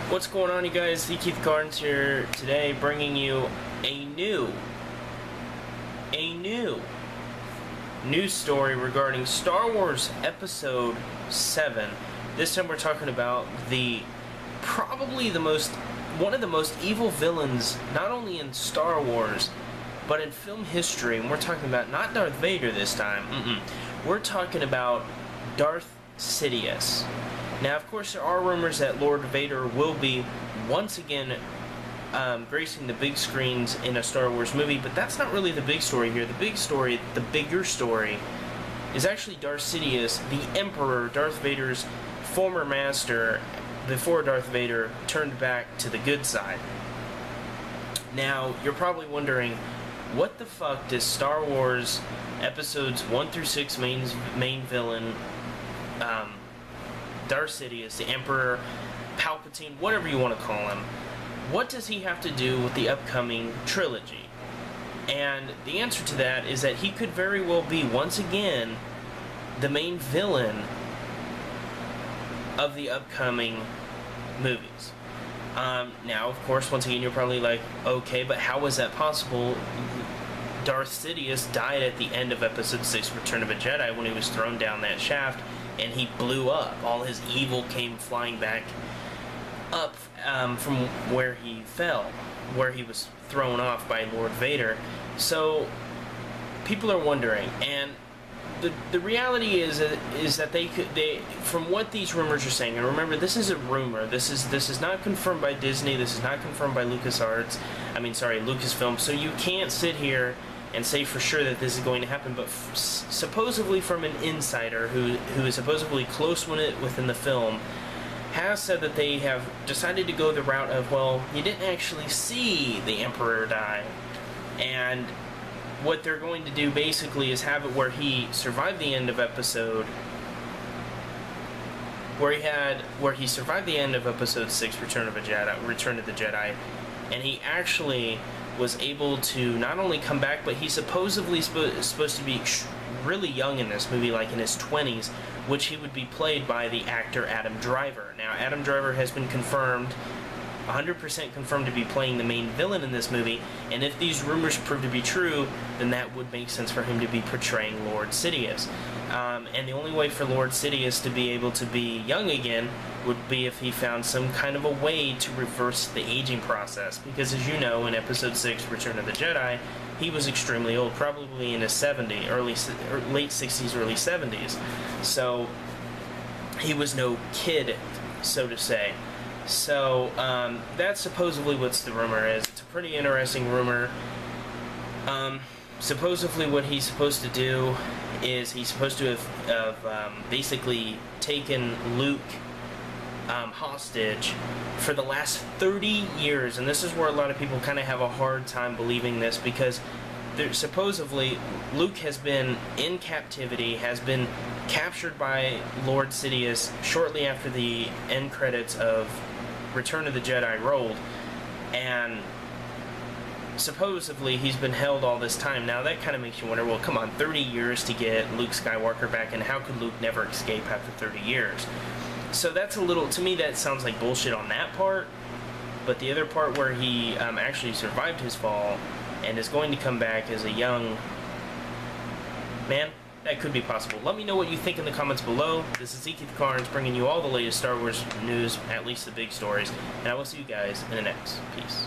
What's going on, you guys? Keith Carnes here today, bringing you a new news story regarding Star Wars Episode 7. This time we're talking about one of the most evil villains, not only in Star Wars, but in film history. And we're talking about not Darth Vader this time. We're talking about Darth Sidious. Now, of course, there are rumors that Lord Vader will be once again gracing the big screens in a Star Wars movie, but that's not really the big story here. The bigger story, is actually Darth Sidious, the Emperor, Darth Vader's former master, before Darth Vader turned back to the good side. Now, you're probably wondering, what the fuck does Star Wars Episodes 1 through 6 main villain, Darth Sidious, the Emperor, Palpatine, whatever you want to call him, what does he have to do with the upcoming trilogy? And the answer to that is that he could very well be, once again, the main villain of the upcoming movies. Now, of course, once again, you're probably like, okay, but how is that possible? Darth Sidious died at the end of Episode 6, Return of a Jedi, when he was thrown down that shaft, and he blew up. All his evil came flying back up from where he fell, where he was thrown off by Lord Vader. So people are wondering, and the reality is that they from what these rumors are saying, and remember, this is a rumor. This is not confirmed by Disney. This is not confirmed by Lucasfilm. So you can't sit here and say for sure that this is going to happen, but supposedly from an insider who is supposedly close within the film, has said that they have decided to go the route of, well, you didn't actually see the Emperor die, and what they're going to do basically is have it where he survived the end of Episode, where he survived the end of Episode 6, Return of the Jedi, and he actually was able to not only come back, but he's supposedly supposed to be really young in this movie, like in his 20s, which he would be played by the actor Adam Driver. Now, Adam Driver has been confirmed, 100% confirmed, to be playing the main villain in this movie, and if these rumors prove to be true, then that would make sense for him to be portraying Lord Sidious. And the only way for Lord Sidious to be able to be young again would be if he found some kind of a way to reverse the aging process, because as you know, in Episode 6, Return of the Jedi, he was extremely old, probably in his 70s, late 60s, early 70s. So he was no kid, so to say. So that's supposedly what's the rumor is. It's a pretty interesting rumor. Supposedly what he's supposed to do is he's supposed to have basically taken Luke hostage for the last 30 years, and this is where a lot of people kind of have a hard time believing this, because supposedly Luke has been in captivity, has been captured by Lord Sidious shortly after the end credits of Return of the Jedi rolled, and supposedly he's been held all this time. Now that kind of makes you wonder, well, come on, 30 years to get Luke Skywalker back, and how could Luke never escape after 30 years? So that's a little, to me, that sounds like bullshit on that part, but the other part where he actually survived his fall and is going to come back as a young man, that could be possible. Let me know what you think in the comments below. This is Keith Carnes, bringing you all the latest Star Wars news, at least the big stories, and I will see you guys in the next. Peace.